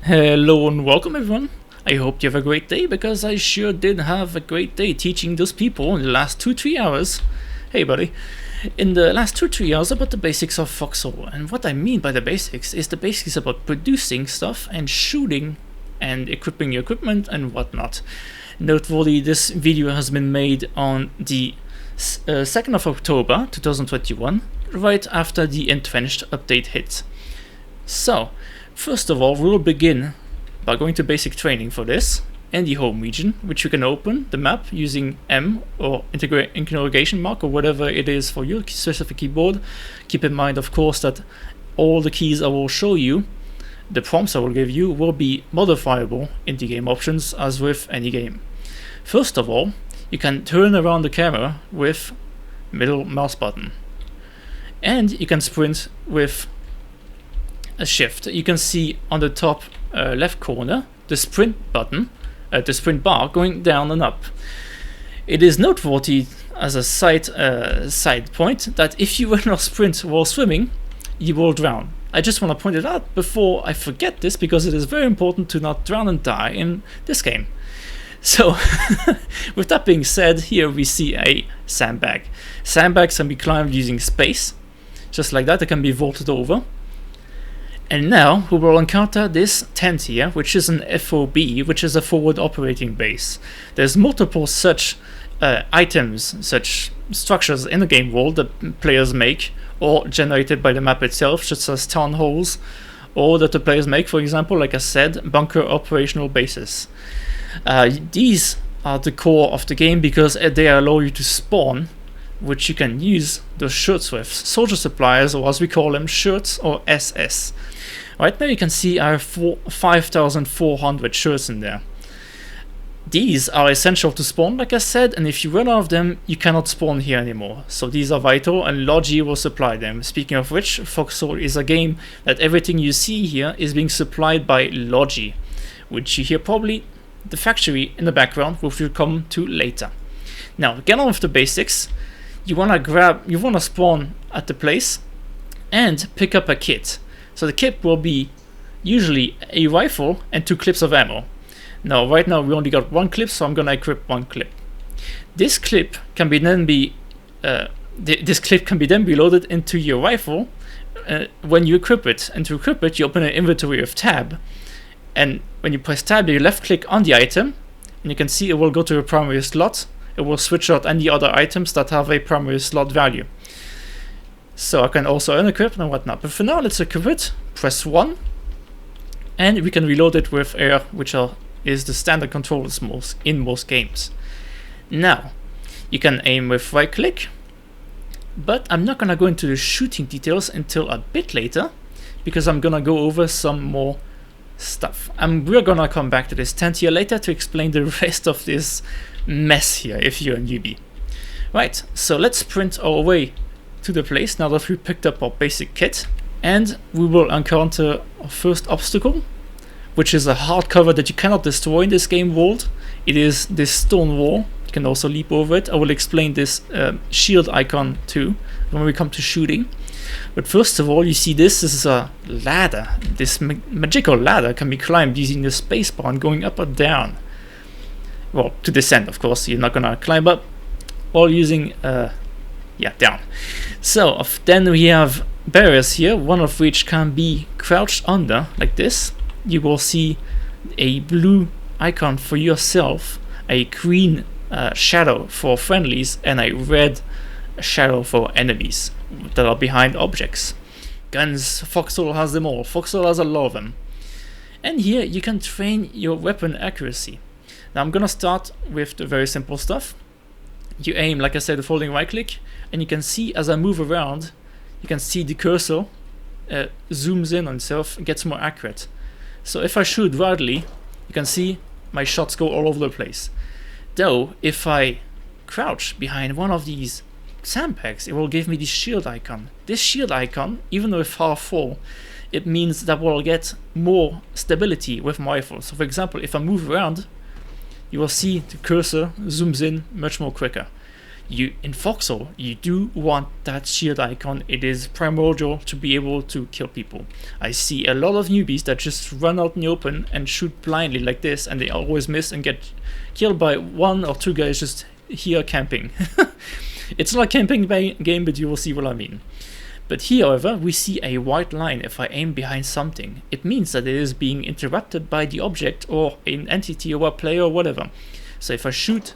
Hello and welcome everyone. I hope you have a great day because I sure did have a great day teaching those people in the last 2-3 hours. Hey buddy. In the last 2-3 hours about the basics of Foxhole, and what I mean by the basics is the basics about producing stuff and shooting and equipping your equipment and whatnot. Noteworthy, this video has been made on the 2nd of October 2021, right after the Entrenched update hit. So, first of all, we'll begin by going to basic training for this and the home region, which you can open the map using M or interrogation mark or whatever it is for your specific keyboard. Keep in mind, of course, that all the keys I will show you, the prompts I will give you, will be modifiable in the game options as with any game. First of all, you can turn around the camera with middle mouse button, and you can sprint with a shift. You can see on the top left corner the sprint button, the sprint bar going down and up. It is noteworthy as a side point that if you will not sprint while swimming, you will drown. I just want to point it out before I forget this because it is very important to not drown and die in this game. So, with that being said, here we see a sandbag. Sandbags can be climbed using space, just like that. They can be vaulted over. And now we will encounter this tent here, which is an FOB, which is a forward operating base. There's multiple such items, such structures in the game world that players make or generated by the map itself, such as town halls, or that the players make, for example, like I said, bunker operational bases. These are the core of the game because they allow you to spawn, which you can use those shirts with. Soldier suppliers, or as we call them, shirts or SS. Right now you can see I have 5,400 shirts in there. These are essential to spawn, like I said, and if you run out of them, you cannot spawn here anymore. So these are vital, and Logi will supply them. Speaking of which, Foxhole is a game that everything you see here is being supplied by Logi, which you hear probably the factory in the background, which we'll come to later. Now, get on with the basics. You wanna spawn at the place and pick up a kit. So the kit will be usually a rifle and 2 clips of ammo. Now, right now we only got 1 clip, so I'm gonna equip 1 clip. This clip can be then be loaded into your rifle when you equip it. And to equip it, you open an inventory of tab, and when you press tab, you left click on the item, and you can see it will go to a primary slot. It will switch out any other items that have a primary slot value. So I can also unequip and whatnot. But for now, let's equip it. Press 1, and we can reload it with air, which is the standard controls in most games. Now, you can aim with right click, but I'm not gonna go into the shooting details until a bit later, because I'm gonna go over some more stuff. And we're gonna come back to this tent here later to explain the rest of this mess here if you're a newbie. Right, so let's sprint our way to the place now that we picked up our basic kit, and we will encounter our first obstacle, which is a hard cover that you cannot destroy in this game world. It is this stone wall. You can also leap over it. I will explain this shield icon too when we come to shooting. But first of all, you see this is a ladder. This magical ladder can be climbed using the spacebar and going up or down. Well, to descend, of course. You're not gonna climb up while using down. So then we have barriers here, one of which can be crouched under like this. You will see a blue icon for yourself, a green shadow for friendlies, and a red shadow for enemies that are behind objects. Guns, Foxhole has them all. Foxhole has a lot of them. And here you can train your weapon accuracy. Now I'm gonna start with the very simple stuff. You aim, like I said, holding right click, and you can see as I move around, you can see the cursor zooms in on itself and gets more accurate. So if I shoot wildly, you can see my shots go all over the place. Though, if I crouch behind one of these sandbags, it will give me this shield icon. This shield icon, even though it's half full, it means that we'll get more stability with my rifle. So for example, if I move around, you will see the cursor zooms in much more quicker. In Foxhole, you do want that shield icon. It is primordial to be able to kill people. I see a lot of newbies that just run out in the open and shoot blindly like this, and they always miss and get killed by 1 or 2 guys just here camping. It's not a camping game, but you will see what I mean. But here, however, we see a white line. If I aim behind something, it means that it is being interrupted by the object or an entity or a player or whatever. So if I shoot,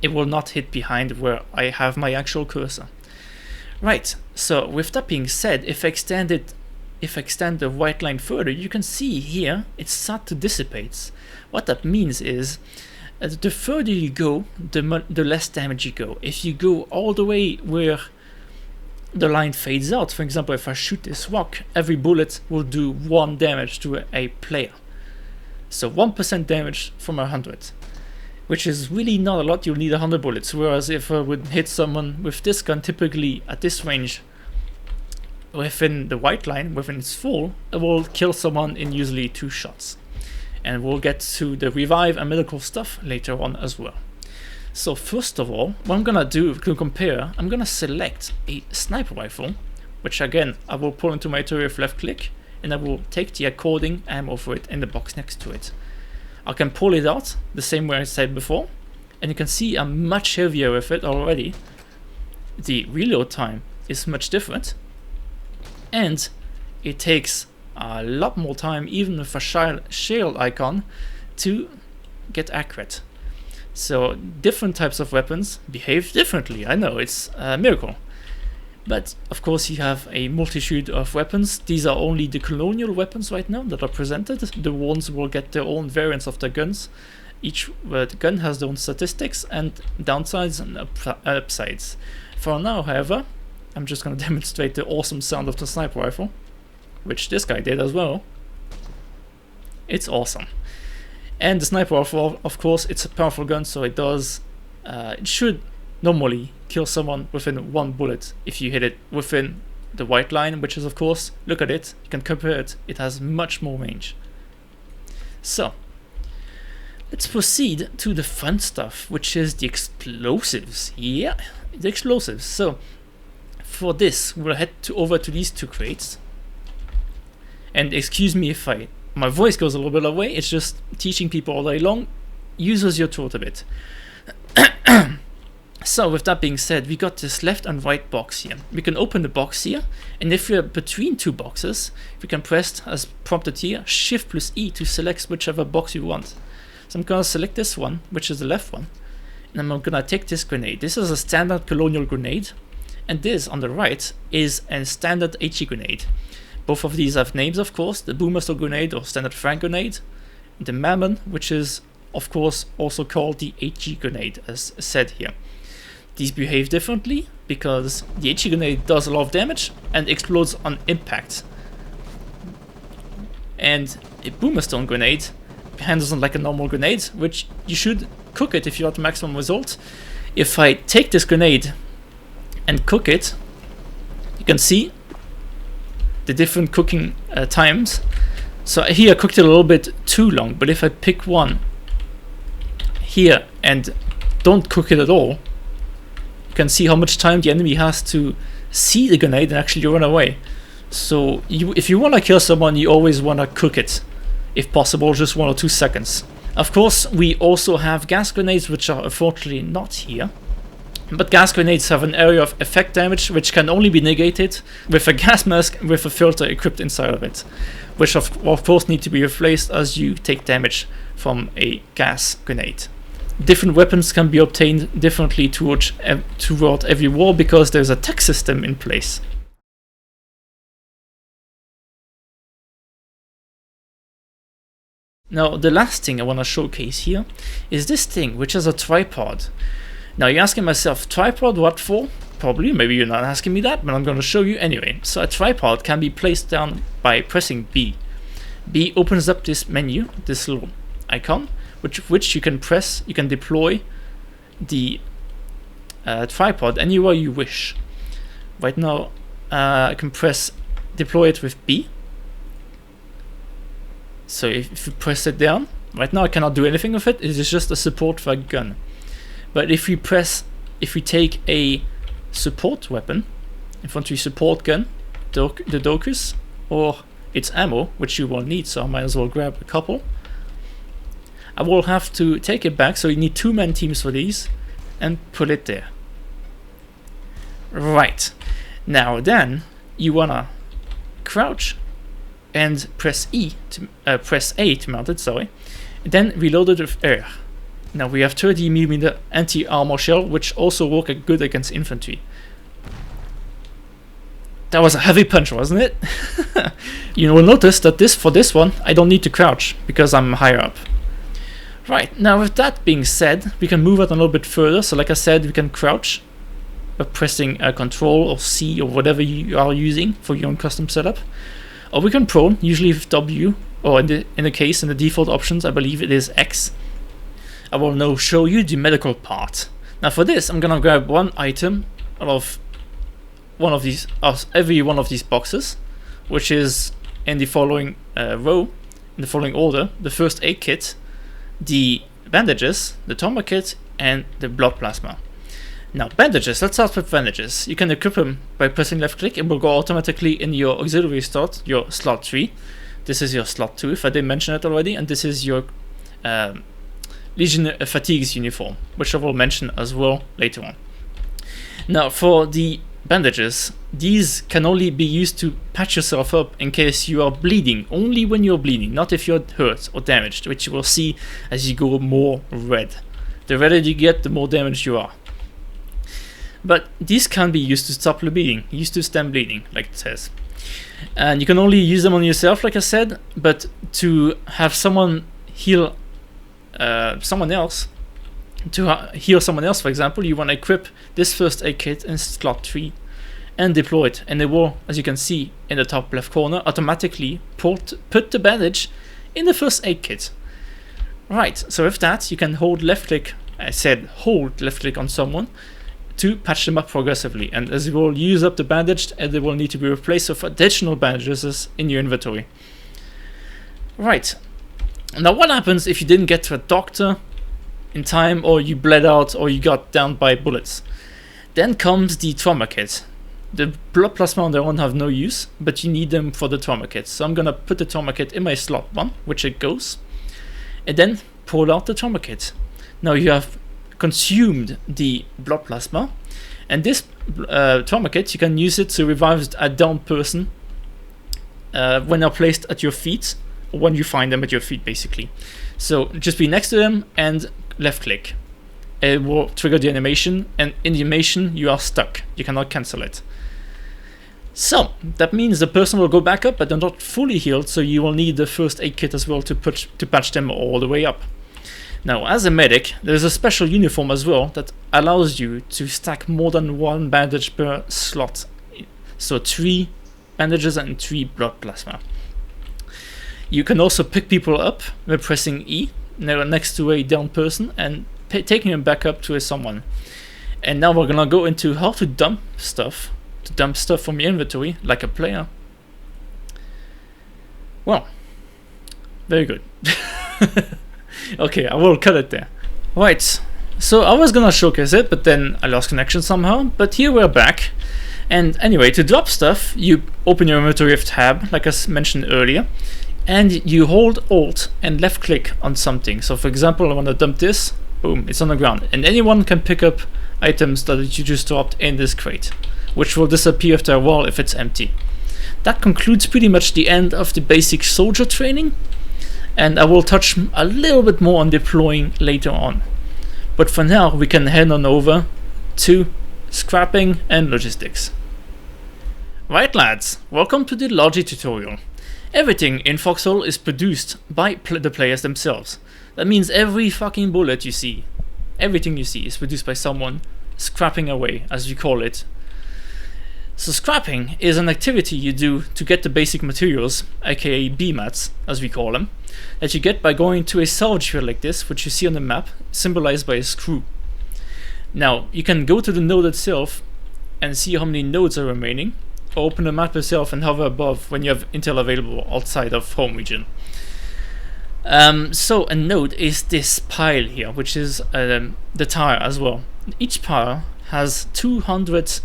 it will not hit behind where I have my actual cursor. Right, so with that being said, if I extend the white line further, you can see here it starts to dissipate. What that means is the further you go, the less damage you go. If you go all the way where the line fades out, for example, if I shoot this rock, every bullet will do 1 damage to a player. So 1% damage from 100. Which is really not a lot. You'll need 100 bullets, whereas if I would hit someone with this gun, typically at this range, within the white line, within its full, it will kill someone in usually 2 shots. And we'll get to the revive and medical stuff later on as well. So first of all, what I'm gonna do to compare, I'm gonna select a sniper rifle, which again, I will pull into my turret with left click, and I will take the according ammo for it in the box next to it. I can pull it out the same way I said before, and you can see I'm much heavier with it already. The reload time is much different, and it takes a lot more time, even with a shield icon, to get accurate. So different types of weapons behave differently. I know, it's a miracle. But of course you have a multitude of weapons. These are only the colonial weapons right now that are presented. The ones will get their own variants of their guns. Each the gun has their own statistics and downsides and upsides. For now, however, I'm just going to demonstrate the awesome sound of the sniper rifle, which this guy did as well. It's awesome. And the sniper rifle, of course, it's a powerful gun, so it should normally kill someone within 1 bullet if you hit it within the white line, which is, of course, look at it, you can compare it, it has much more range. So let's proceed to the fun stuff, which is the explosives. Yeah, the explosives. So for this, we'll head over to these 2 crates, and excuse me if my voice goes a little bit away, it's just teaching people all day long, uses your throat a bit. So with that being said, we got this left and right box here. We can open the box here, and if we're between 2 boxes, we can press, as prompted here, Shift plus E to select whichever box you want. So I'm gonna select this one, which is the left one, and I'm gonna take this grenade. This is a standard colonial grenade, and this on the right is a standard HE grenade. Both of these have names, of course, the Boomerstone grenade or standard frag grenade, the Mammon, which is of course also called the HE grenade, as said here. These behave differently because the HE grenade does a lot of damage and explodes on impact. And a Boomerstone grenade handles like a normal grenade, which you should cook it if you want the maximum result. If I take this grenade and cook it, you can see the different cooking times. So here I cooked it a little bit too long, but if I pick one here and don't cook it at all, you can see how much time the enemy has to see the grenade and actually run away. So if you want to kill someone, you always want to cook it, if possible, just 1 or 2 seconds. Of course, we also have gas grenades, which are unfortunately not here. But gas grenades have an area of effect damage, which can only be negated with a gas mask with a filter equipped inside of it, which of course need to be replaced as you take damage from a gas grenade. Different weapons can be obtained differently throughout every war because there's a tech system in place. Now the last thing I want to showcase here is this thing, which is a tripod. Now you're asking myself, tripod what for? Probably, maybe you're not asking me that, but I'm going to show you anyway. So a tripod can be placed down by pressing B. B opens up this menu, this little icon, which you can press. You can deploy the tripod anywhere you wish. Right now I can press deploy it with B. So if you press it down, right now I cannot do anything with it, it is just a support for a gun. But if we press if we take a support weapon, infantry support gun, the Docus, or its ammo, which you will need, so I might as well grab a couple, I will have to take it back, so you need 2-man teams for these, and put it there. Right, now then you wanna crouch and press press A to mount it, sorry, and then reload it with air. Now we have 30mm anti-armor shell, which also work good against infantry. That was a heavy punch, wasn't it? You will notice that for this one, I don't need to crouch because I'm higher up. Right, now with that being said, we can move it a little bit further. So like I said, we can crouch by pressing Control or C or whatever you are using for your own custom setup. Or we can prone, usually with W, or in the default options, I believe it is X. I will now show you the medical part. Now for this, I'm gonna grab one item out of every one of these boxes, which is in the following row, in the following order: the first aid kit, the bandages, the trauma kit, and the blood plasma. Now bandages, let's start with bandages. You can equip them by pressing left click. It will go automatically in your auxiliary slot, your slot 3. This is your slot 2 if I didn't mention it already, and this is your Legion Fatigues uniform, which I will mention as well later on. Now for the bandages, these can only be used to patch yourself up in case you are bleeding, only when you're bleeding, not if you're hurt or damaged, which you will see as you go more red. The redder you get, the more damaged you are. But these can be used to stop the bleeding, used to stem bleeding, like it says. And you can only use them on yourself, like I said, but to have someone heal someone else, heal someone else, for example, you want to equip this first aid kit in slot 3 and deploy it, and it will, as you can see in the top left corner, automatically put the bandage in the first aid kit. Right, so with that you can hold left click, I said hold left click on someone to patch them up progressively, and as you will use up the bandage, and they will need to be replaced with additional bandages in your inventory. Right, now what happens if you didn't get to a doctor in time, or you bled out, or you got downed by bullets? Then comes the trauma kit. The blood plasma on their own have no use, but you need them for the trauma kit. So I'm gonna put the trauma kit in my slot 1, which it goes, and then pull out the trauma kit. Now you have consumed the blood plasma, and this trauma kit, you can use it to revive a downed person when they're placed at your feet, or when you find them at your feet, basically. So just be next to them and left click. It will trigger the animation, and in the animation you are stuck. You cannot cancel it. So that means the person will go back up, but they're not fully healed, so you will need the first aid kit as well to patch them all the way up. Now as a medic, there's a special uniform as well that allows you to stack more than 1 bandage per slot. So 3 bandages and 3 blood plasma. You can also pick people up by pressing E next to a down person and taking them back up to someone. And now we're gonna go into how to dump stuff from your inventory like a player. Well, very good. Okay, I will cut it there. Right, so I was gonna showcase it, but then I lost connection somehow. But here we're back. And anyway, to drop stuff, you open your inventory with tab, like I mentioned earlier, and you hold Alt and left click on something. So for example, I want to dump this, boom, it's on the ground, and anyone can pick up items that you just dropped in this crate, which will disappear after a while if it's empty. That concludes pretty much the end of the basic soldier training, and I will touch a little bit more on deploying later on. But for now, we can head on over to scrapping and logistics. Right lads, welcome to the Logi tutorial. Everything in Foxhole is produced by the players themselves. That means every fucking bullet you see, everything you see is produced by someone scrapping away, as you call it. So scrapping is an activity you do to get the basic materials, aka BMATs as we call them, that you get by going to a salvage field like this, which you see on the map, symbolized by a screw. Now, you can go to the node itself and see how many nodes are remaining, or open the map yourself and hover above when you have intel available outside of home region. So a node is this pile here, which is the tire as well. Each pile has 200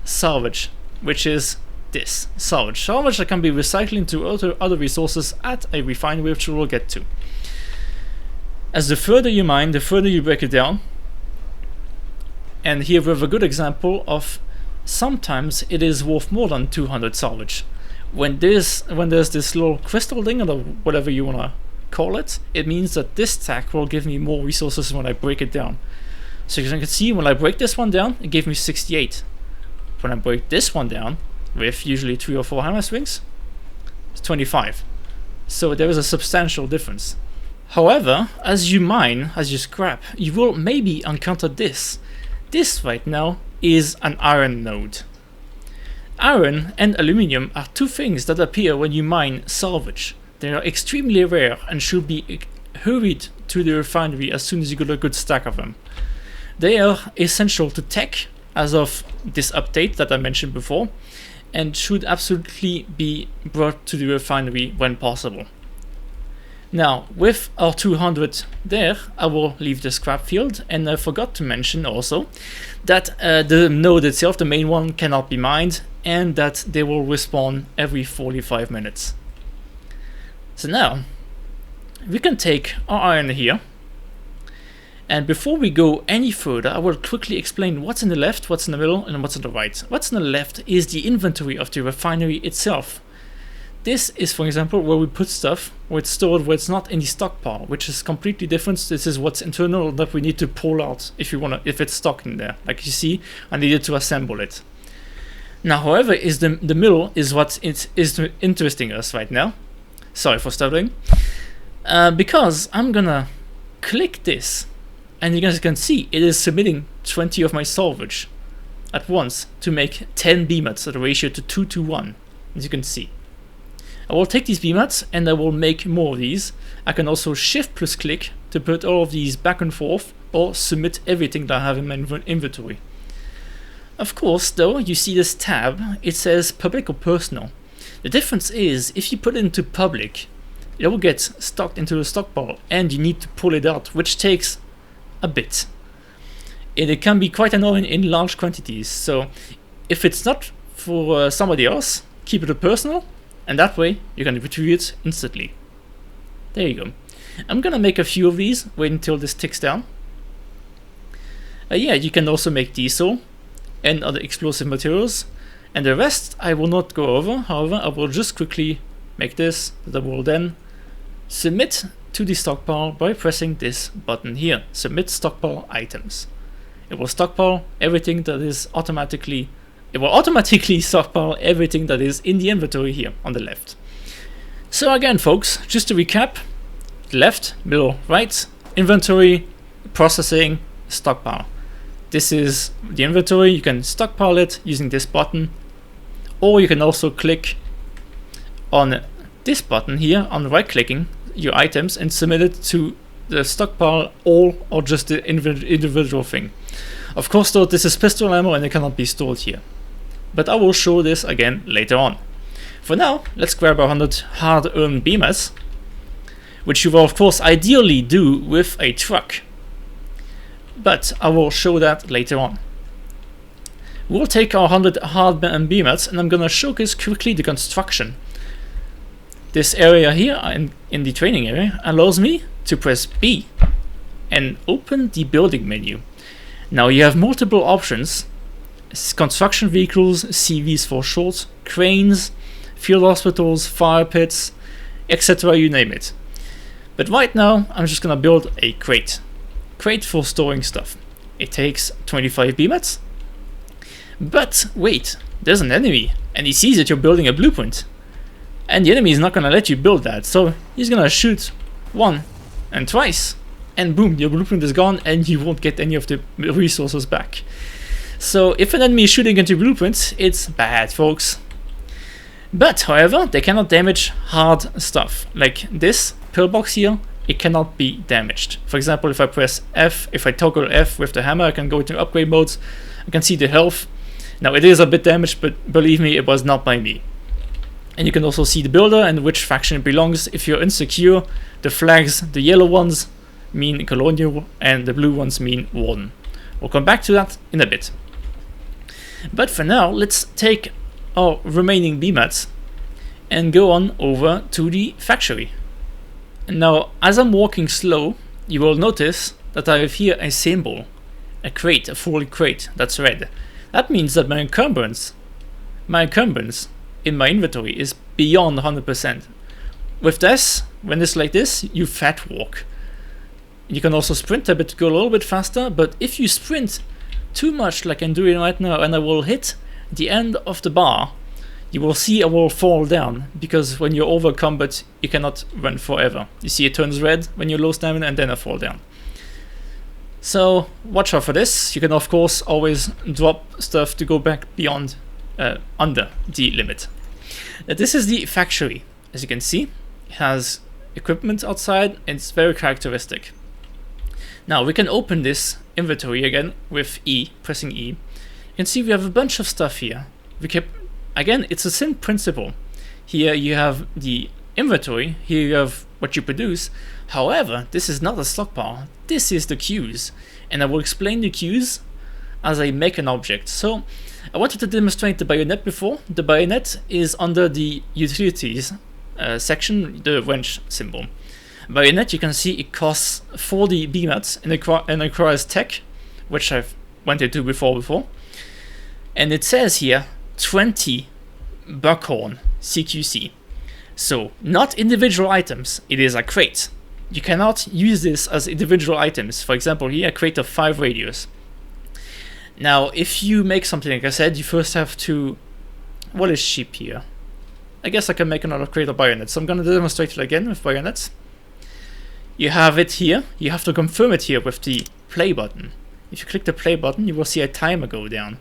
salvage, which is this salvage. Salvage that can be recycled into other resources at a refinery, which we'll get to. As the further you mine, the further you break it down. And here we have a good example of sometimes it is worth more than 200 salvage. When there's this little crystal thing, or whatever you want to call it, it means that this stack will give me more resources when I break it down. So as you can see, when I break this one down, it gave me 68. When I break this one down, with usually 3 or 4 hammer swings, it's 25. So there is a substantial difference. However, as you mine, as you scrap, you will maybe encounter this. This right now is an iron node. Iron and aluminium are two things that appear when you mine salvage. They are extremely rare and should be hurried to the refinery as soon as you get a good stack of them. They are essential to tech as of this update that I mentioned before, and should absolutely be brought to the refinery when possible. Now, with our 200 there, I will leave the scrap field, and I forgot to mention also that the node itself, the main one, cannot be mined, and that they will respawn every 45 minutes. So now, we can take our iron here, and before we go any further, I will quickly explain what's in the left, what's in the middle, and what's on the right. What's in the left is the inventory of the refinery itself. This is, for example, where we put stuff where it's stored, where it's not in the stockpile, which is completely different. This is what's internal that we need to pull out if it's stuck in there. Like you see, I needed to assemble it. Now, however, is the middle is what is interesting us right now. Sorry for stuttering. Because I'm gonna click this, and you guys can see it is submitting 20 of my salvage at once to make 10 BMATs at a ratio to 2 to 1, as you can see. I will take these BMATs and I will make more of these. I can also shift plus click to put all of these back and forth, or submit everything that I have in my inventory. Of course, though, you see this tab, it says public or personal. The difference is, if you put it into public, it will get stocked into the stockpile and you need to pull it out, which takes a bit. And it can be quite annoying in large quantities, so if it's not for somebody else, keep it to personal, and that way you can retrieve it instantly. There you go. I'm gonna make a few of these, wait until this ticks down. Yeah, you can also make diesel and other explosive materials, and the rest I will not go over. However, I will just quickly make this, that I will then submit to the stockpile by pressing this button here, submit stockpile items. It will stockpile everything that is automatically, it will automatically stockpile everything that is in the inventory here on the left. So again, folks, just to recap, left, middle, right, inventory, processing, stockpile. This is the inventory. You can stockpile it using this button, or you can also click on this button here on right clicking your items and submit it to the stockpile all, or just the individual thing. Of course though, this is pistol ammo and it cannot be stored here, but I will show this again later on. For now, let's grab 100 hard-earned BMATs, which you will of course ideally do with a truck, but I will show that later on. We'll take our 100 hard-earned BMATs and I'm gonna showcase quickly the construction. This area here in the training area allows me to press B and open the building menu. Now you have multiple options: construction vehicles, CVs for short, cranes, field hospitals, fire pits, etc., you name it. But right now I'm just gonna build a crate for storing stuff. It takes 25 BMATs. But wait, there's an enemy and he sees that you're building a blueprint. And the enemy is not gonna let you build that, so he's gonna shoot one and twice, and boom, your blueprint is gone and you won't get any of the resources back. So if an enemy is shooting into blueprints, it's bad, folks. But however, they cannot damage hard stuff. Like this pillbox here, it cannot be damaged. For example, if I press F, if I toggle F with the hammer, I can go into upgrade modes. I can see the health. Now it is a bit damaged, but believe me, it was not by me. And you can also see the builder and which faction it belongs. If you're insecure, the flags, the yellow ones mean colonial and the blue ones mean warden. We'll come back to that in a bit. But for now, let's take our remaining BMATs and go on over to the factory. Now, as I'm walking slow, you will notice that I have here a symbol, a crate, a full crate that's red. That means that my encumbrance in my inventory is beyond 100%. With this, when it's like this, you fat walk. You can also sprint a bit to go a little bit faster, but if you sprint too much like I'm doing right now and I will hit the end of the bar, you will see I will fall down, because when you're over combat you cannot run forever. You see it turns red when you're low stamina and then I fall down. So watch out for this. You can of course always drop stuff to go back beyond under the limit. This is the factory. As you can see, it has equipment outside and it's very characteristic. Now we can open this inventory again with E, pressing E. You can see we have a bunch of stuff here. Again, it's the same principle. Here you have the inventory, here you have what you produce. However, this is not a stockpile, this is the queues. And I will explain the queues as I make an object. So I wanted to demonstrate the bayonet before. The bayonet is under the utilities section, the wrench symbol. Bayonet, you can see it costs 40 BMATs and requires tech, which I've went into before. And it says here 20 buckhorn CQC. So not individual items, it is a crate. You cannot use this as individual items. For example, here a crate of 5 radios. Now if you make something like I said, you first have to... What is cheap here? I guess I can make another crate of bayonets. So I'm going to demonstrate it again with bayonets. You have it here. You have to confirm it here with the play button. If you click the play button, you will see a timer go down.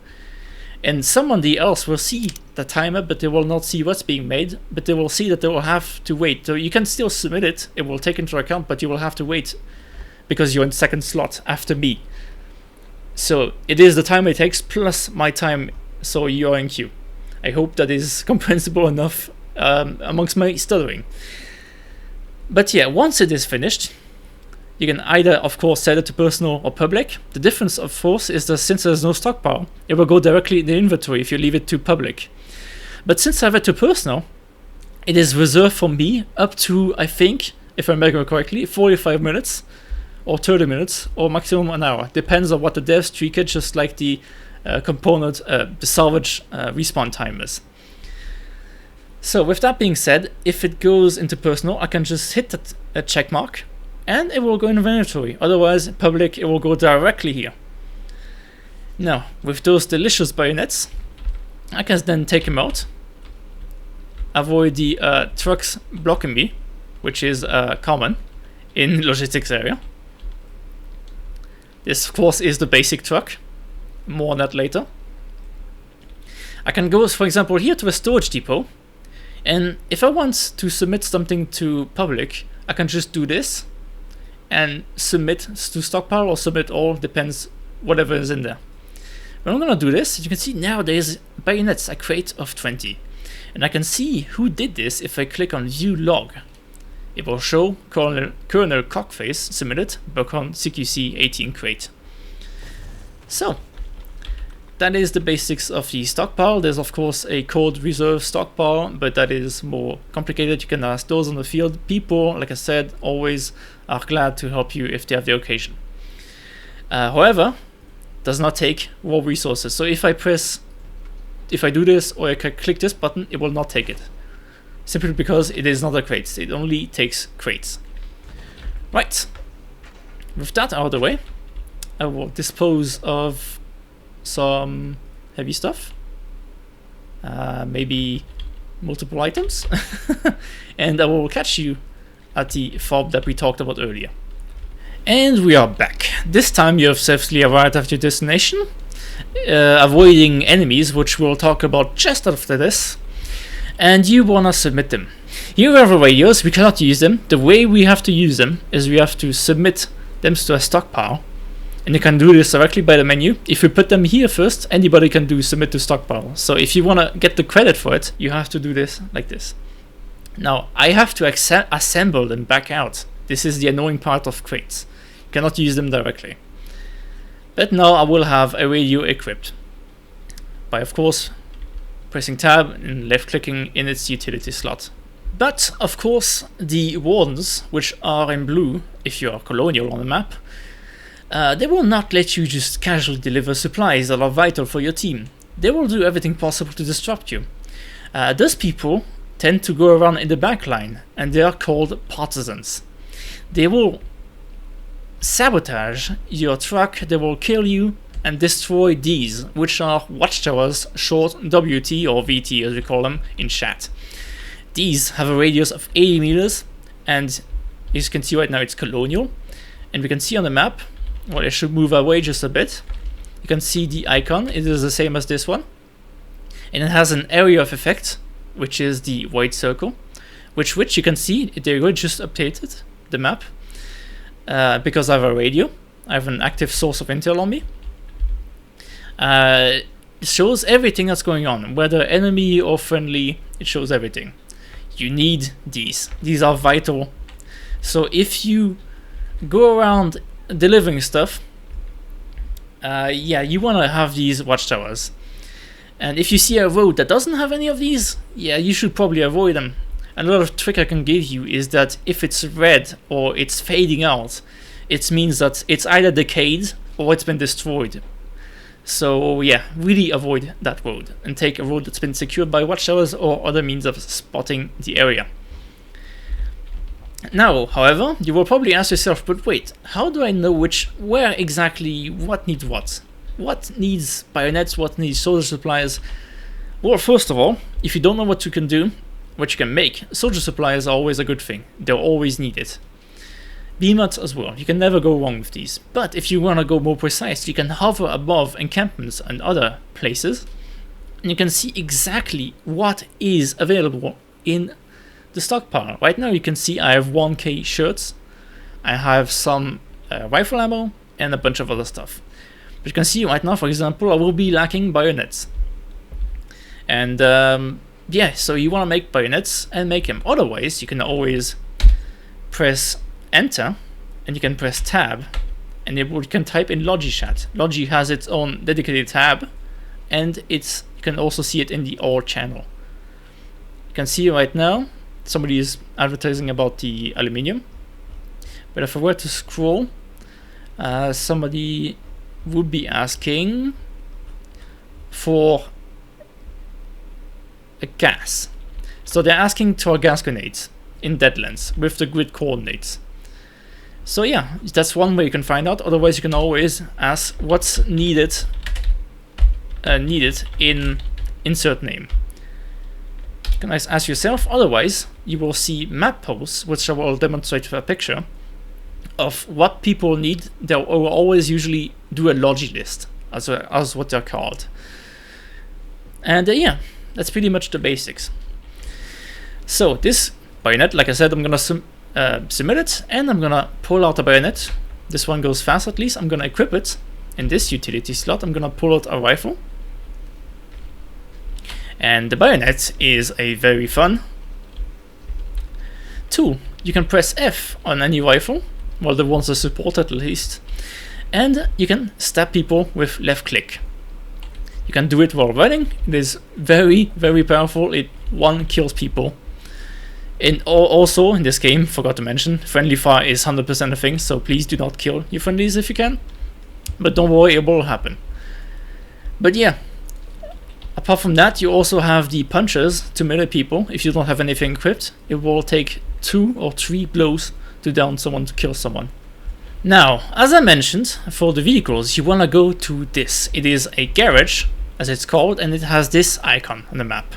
And somebody else will see the timer, but they will not see what's being made, but they will see that they will have to wait. So you can still submit it, it will take into account, but you will have to wait because you're in second slot after me. So it is the time it takes plus my time, so you're in queue. I hope that is comprehensible enough amongst my stuttering. But yeah, once it is finished, you can either, of course, set it to personal or public. The difference, of course, is that since there's no stockpile, it will go directly in the inventory if you leave it to public. But since I have it to personal, it is reserved for me up to, I think, if I remember correctly, 45 minutes or 30 minutes or maximum an hour. Depends on what the devs tweak it, just like the component, the salvage respawn timers. So with that being said, if it goes into personal, I can just hit that check mark and it will go in inventory. Otherwise, public, it will go directly here. Now, with those delicious bayonets, I can then take them out, avoid the trucks blocking me, which is common in logistics area. This, of course, is the basic truck. More on that later. I can go, for example, here to a storage depot. And if I want to submit something to public, I can just do this and submit to stockpile or submit all, depends whatever is in there. When I'm gonna do this, you can see now there's bayonets, a crate of 20. And I can see who did this if I click on view log. It will show Colonel Cockface submitted, Buckhorn CQC 18 crate. So that is the basics of the stockpile. There's of course a code reserve stockpile, but that is more complicated. You can ask those on the field. People, like I said, always are glad to help you if they have the occasion. However, does not take raw resources. So if I do this or I click this button, it will not take it. Simply because it is not a crate. It only takes crates. Right. With that out of the way, I will dispose of some heavy stuff, maybe multiple items, and I will catch you at the fob that we talked about earlier. And we are back. This time you have safely arrived at your destination, avoiding enemies, which we'll talk about just after this, and you wanna submit them. Here we have our radios, we cannot use them. The way we have to use them is we have to submit them to a stockpile, And you can do this directly by the menu. If you put them here first, anybody can do submit to stockpile. So if you want to get the credit for it, you have to do this like this. Now, I have to assemble them back out. This is the annoying part of crates. You cannot use them directly. But now I will have a radio equipped by, of course, pressing tab and left clicking in its utility slot. But of course, the wardens, which are in blue if you are colonial on the map, they will not let you just casually deliver supplies that are vital for your team. They will do everything possible to disrupt you. Those people tend to go around in the back line, and they are called partisans. They will sabotage your truck, they will kill you and destroy these, which are watchtowers, short WT or VT as we call them in chat. These have a radius of 80 meters, and as you can see right now it's colonial. And we can see on the map, well, I should move away just a bit. You can see the icon, it is the same as this one. And it has an area of effect, which is the white circle, which you can see, they just updated the map. Because I have a radio, I have an active source of intel on me. It shows everything that's going on, whether enemy or friendly, it shows everything. You need these. These are vital. So if you go around delivering stuff, yeah, you want to have these watchtowers. And if you see a road that doesn't have any of these, yeah, you should probably avoid them. Another trick I can give you is that if it's red or it's fading out, it means that it's either decayed or it's been destroyed. So yeah, really avoid that road and take a road that's been secured by watchtowers or other means of spotting the area. Now, however, you will probably ask yourself, but wait, how do I know where exactly what needs what? What needs bayonets, what needs soldier supplies? Well, first of all, if you don't know what you can do, what you can make, soldier supplies are always a good thing. They're always needed. BMATs as well, you can never go wrong with these. But if you want to go more precise, you can hover above encampments and other places, and you can see exactly what is available in the stockpile. Right now you can see I have 1k shirts, I have some rifle ammo, and a bunch of other stuff. But you can see right now, for example, I will be lacking bayonets. And yeah, so you want to make bayonets and make them. Otherwise, you can always press enter and you can press tab and you can type in Logi chat. Logi has its own dedicated tab, and you can also see it in the all channel. You can see right now somebody is advertising about the aluminium, but if I were to scroll, somebody would be asking for a gas. So they're asking for gas grenades in Deadlands with the grid coordinates. So yeah, that's one way you can find out. Otherwise, you can always ask what's needed in insert name. You can ask yourself. Otherwise, you will see map posts, which I will demonstrate with a picture of what people need. They will always usually do a logi list, as what they're called. And yeah, that's pretty much the basics. So this bayonet, like I said, I'm gonna submit it, and I'm gonna pull out a bayonet. This one goes fast at least. I'm gonna equip it in this utility slot. I'm gonna pull out a rifle, and the bayonet is a very fun tool. You can press F on any rifle, well, the ones that support at least, and you can stab people with left click. You can do it while running. It is very, very powerful. It kills people. And also in this game, forgot to mention, friendly fire is 100% a thing, so please do not kill your friendlies if you can. But don't worry, it will happen. But yeah, apart from that, you also have the punches to melee people. If you don't have anything equipped, it will take 2 or 3 blows to down someone, to kill someone. Now, as I mentioned, for the vehicles, you want to go to this. It is a garage, as it's called, and it has this icon on the map.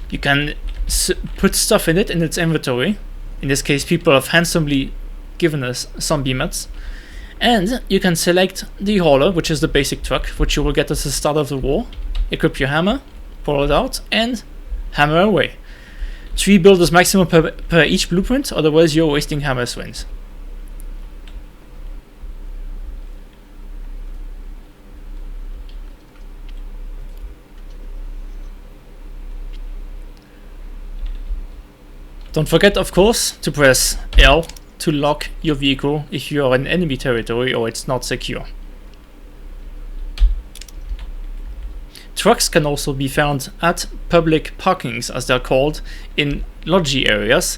You can put stuff in it in its inventory. In this case, people have handsomely given us some BMATs. And you can select the hauler, which is the basic truck, which you will get at the start of the war. Equip your hammer, pull it out, and hammer away. 3 builders maximum per each blueprint, otherwise you're wasting hammer swings. Don't forget, of course, to press L to lock your vehicle if you are in enemy territory or it's not secure. Trucks can also be found at public parkings, as they're called, in lodgy areas,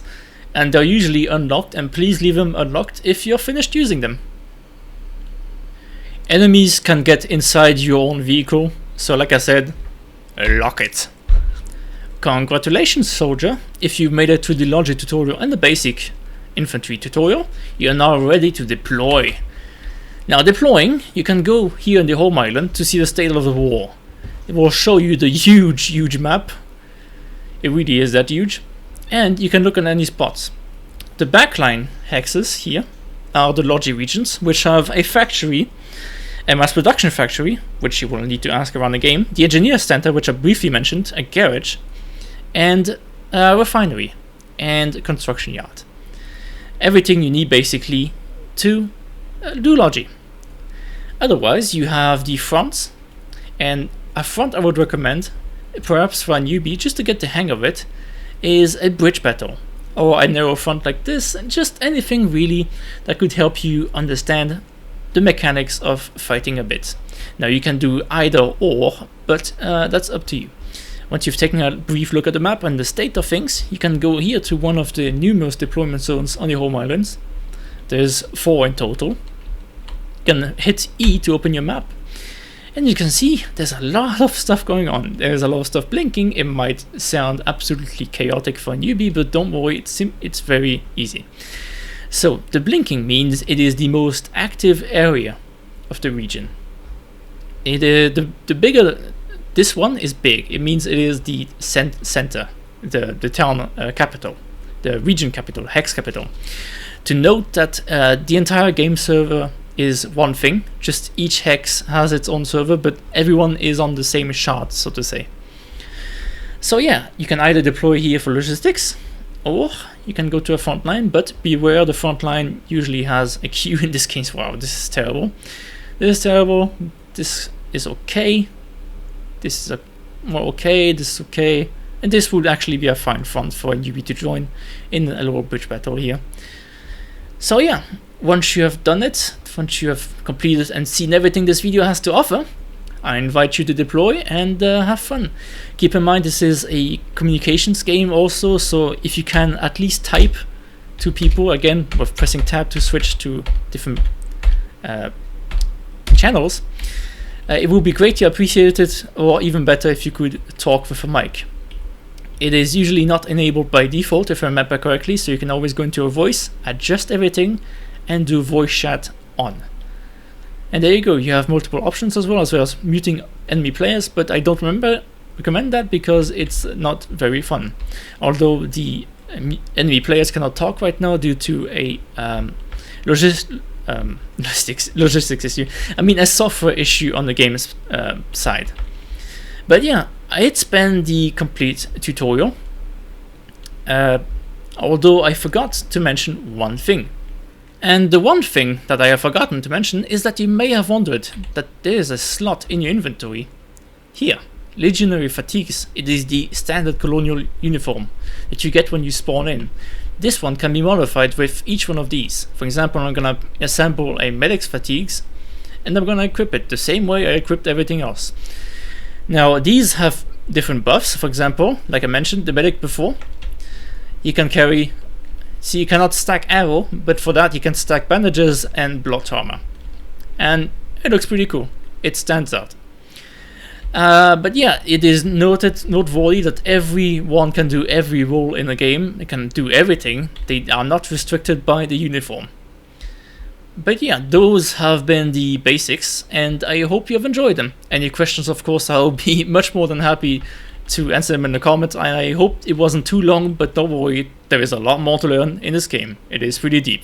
and they're usually unlocked, and please leave them unlocked if you're finished using them. Enemies can get inside your own vehicle, so like I said, lock it. Congratulations, soldier, if you made it through the lodgy tutorial and the basic infantry tutorial, you are now ready to deploy. Now deploying, you can go here in the home island to see the state of the war. It will show you the huge map. It really is that huge. And you can look at any spots. The backline hexes here are the lodgy regions, which have a factory, a mass production factory, which you will need to ask around the game, the engineer center, which I briefly mentioned, a garage, and a refinery, and a construction yard. Everything you need basically to do lodgy. Otherwise, you have the fronts, and a front I would recommend, perhaps for a newbie, just to get the hang of it, is a bridge battle, or a narrow front like this, and just anything really that could help you understand the mechanics of fighting a bit. Now you can do either or, but that's up to you. Once you've taken a brief look at the map and the state of things, you can go here to one of the numerous deployment zones on your home islands. There's 4 in total. You can hit E to open your map, and you can see there's a lot of stuff going on. There's a lot of stuff blinking. It might sound absolutely chaotic for a newbie, but don't worry, it's very easy. So the blinking means it is the most active area of the region. The bigger this one is big, it means it is the center, the town capital, the region capital, hex capital. To note that the entire game server is one thing, just each hex has its own server, but everyone is on the same shard, so to say. So yeah, you can either deploy here for logistics, or you can go to a front line, but beware, the front line usually has a queue in this case. Wow, this is terrible. This is terrible. This is okay. This is more okay. This is okay. And this would actually be a fine front for a newbie to join in a little bridge battle here. So yeah, once you have done it, once you have completed and seen everything this video has to offer, I invite you to deploy and have fun. Keep in mind this is a communications game also, so if you can at least type to people, again with pressing tab to switch to different channels, it would be greatly appreciated, or even better if you could talk with a mic. It is usually not enabled by default if I remember correctly, so you can always go into your voice, adjust everything, and do voice chat on. And there you go, you have multiple options as well as muting enemy players, but I don't recommend that because it's not very fun. Although the enemy players cannot talk right now due to a logistics issue. I mean, a software issue on the game's side. But yeah, it's been the complete tutorial. Although I forgot to mention one thing. And the one thing that I have forgotten to mention is that you may have wondered that there is a slot in your inventory. Here, Legionary Fatigues. It is the standard colonial uniform that you get when you spawn in. This one can be modified with each one of these. For example, I'm gonna assemble a Medic's Fatigues, and I'm gonna equip it the same way I equipped everything else. Now, these have different buffs. For example, like I mentioned, the Medic before, you can carry. See, you cannot stack arrow, but for that you can stack bandages and blood armor. And it looks pretty cool. It stands out. But yeah, it is noteworthy that everyone can do every role in the game. They can do everything. They are not restricted by the uniform. But yeah, those have been the basics, and I hope you have enjoyed them. Any questions, of course, I'll be much more than happy to answer them in the comments. I hope it wasn't too long, but don't worry, there is a lot more to learn in this game. It is pretty deep.